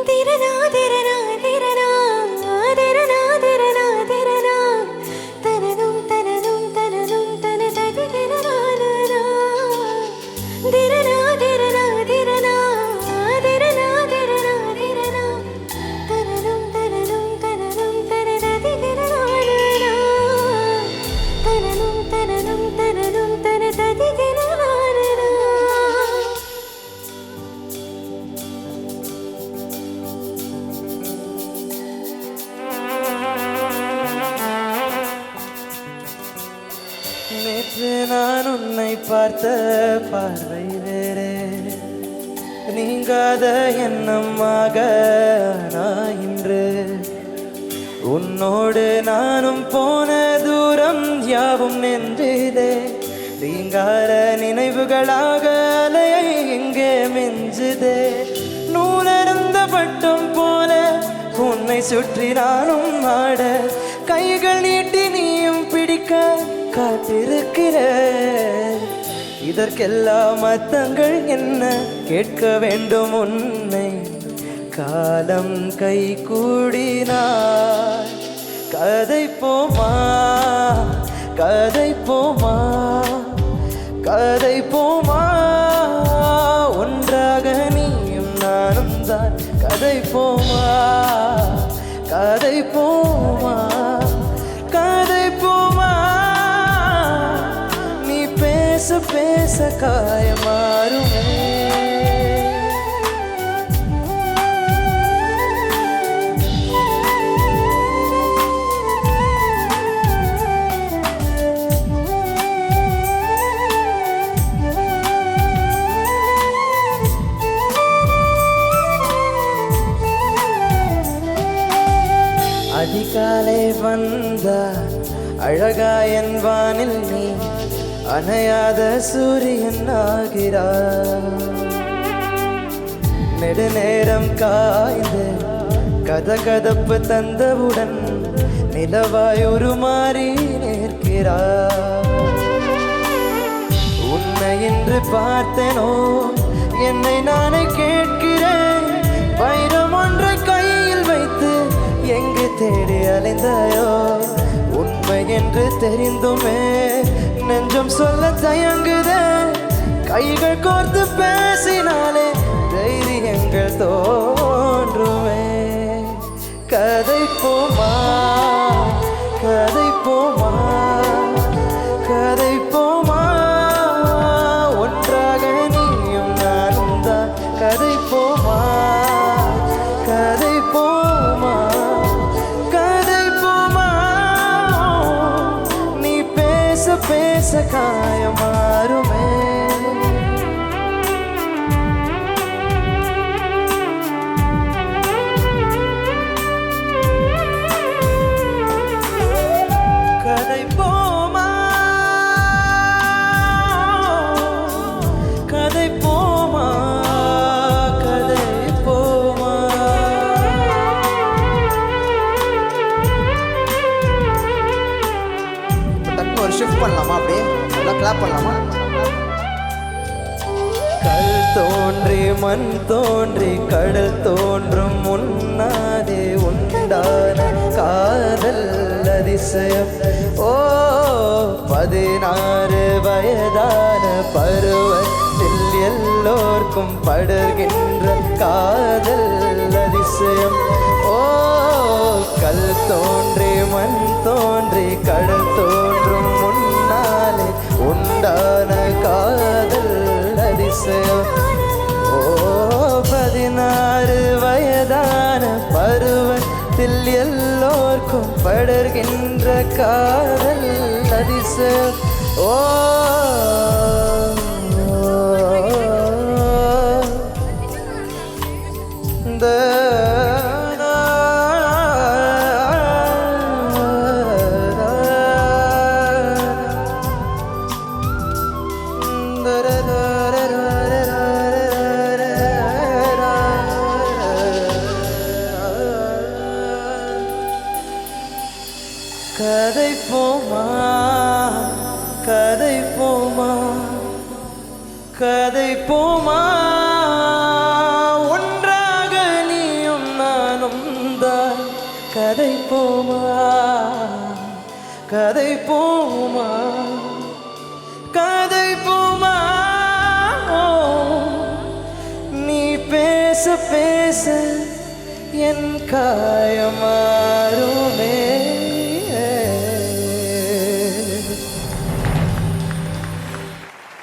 திரனா திரனா திரனா திரனா திரனா திரனா தனதும் தனதும் தனதும் தனததி திரனா திரனா திரனா திரனா திரனா திரனா திரனா தனதும் தனதும் தனதும் தனததி திரனா தனதும் தனதும் தனதும் தனததி திரனா நேற்று நான் உன்னை பார்த்த பார்வை வேறே, நீங்காத எண்ணமாக நான் இன்று உன்னோடு நானும் போன தூரம் யாவும் நின்றதே. நீங்கார நினைவுகளாக அலையை எங்கே மிஞ்சுதே. நூலருந்த பட்டம் போல உன்னை சுற்றி நானும் ஆட, கைகள் நீட்டி நீயும் பிடிக்க காத்திருக்கிற. இதற்கெல்லாம் அர்த்தங்கள் என்ன கேட்க வேண்டும் உன்னை. காலம் கை கூடினார் கதை போமா, கதை போமா, கதை போமா. ஒன்றாக நீயும் நானும் தான் கதை போமா, கதை போமா, கதை போமா. நீ பேச பேச காயமாறுமே. அதிகாலை வந்த அழகாயன் வானில் நீ அணையாத சூரியன் ஆகிறாய். நெடுநேரம் காய்ந்து கதகதப்பு தந்தவுடன் நிலவாய் உருமாறி நிற்கிறாய். உன்னை இன்று பார்த்தேனோ என்னை நானே கேட்கிறேன். வைரம் ஒன்றை கையில் வைத்து எங்கு தேடி அலைந்தாயோ. உண்மை என்று தெரிந்துமே நெஞ்சம் சொல்ல தயங்குதே. கைகள் கோர்த்து பேசினாலே தைரியங்கள் தோன்றுமே. கதை போமா, கதை போமா, கதை போமா. ஒன்றாக நீயும் நானும் தான் கதை போமா, கதை போமா, கதை போமா. நீ பேச பேச காயமாறுமே. கதை போமா, கதை போமா, கதை போமா. டக்குனு ஒரு ஷிஃப்ட் பண்ணலாமா? அப்படியே எல்லாம் கிளாப் பண்ணலாமா? கல் தோன்றி மண் தோன்றி கடல் தோன்றும் முன்னாதே உண்டான காதல் அதிசயம். ஓ 16 வயதான பருவத்தில் எல்லோர்க்கும் படர்கின்ற காதல் அதிசயம். ஓ கல் தோன்றி மண் தோன்றி கடல் தோன்றும் முன்னாலே உண்டான காதல் அதிசயம். ஓ 16 வயதான பருவத்தில் எல்லோர்க்கும் படர்கின்ற காதல் அதிசயம். ஓ கதை போமா, கதை போமா, கதை போமா. ஒன்றாக நீயும் கதை போமா கதை போமா கதை போமா நீ பேச பேச என் காயமாறும்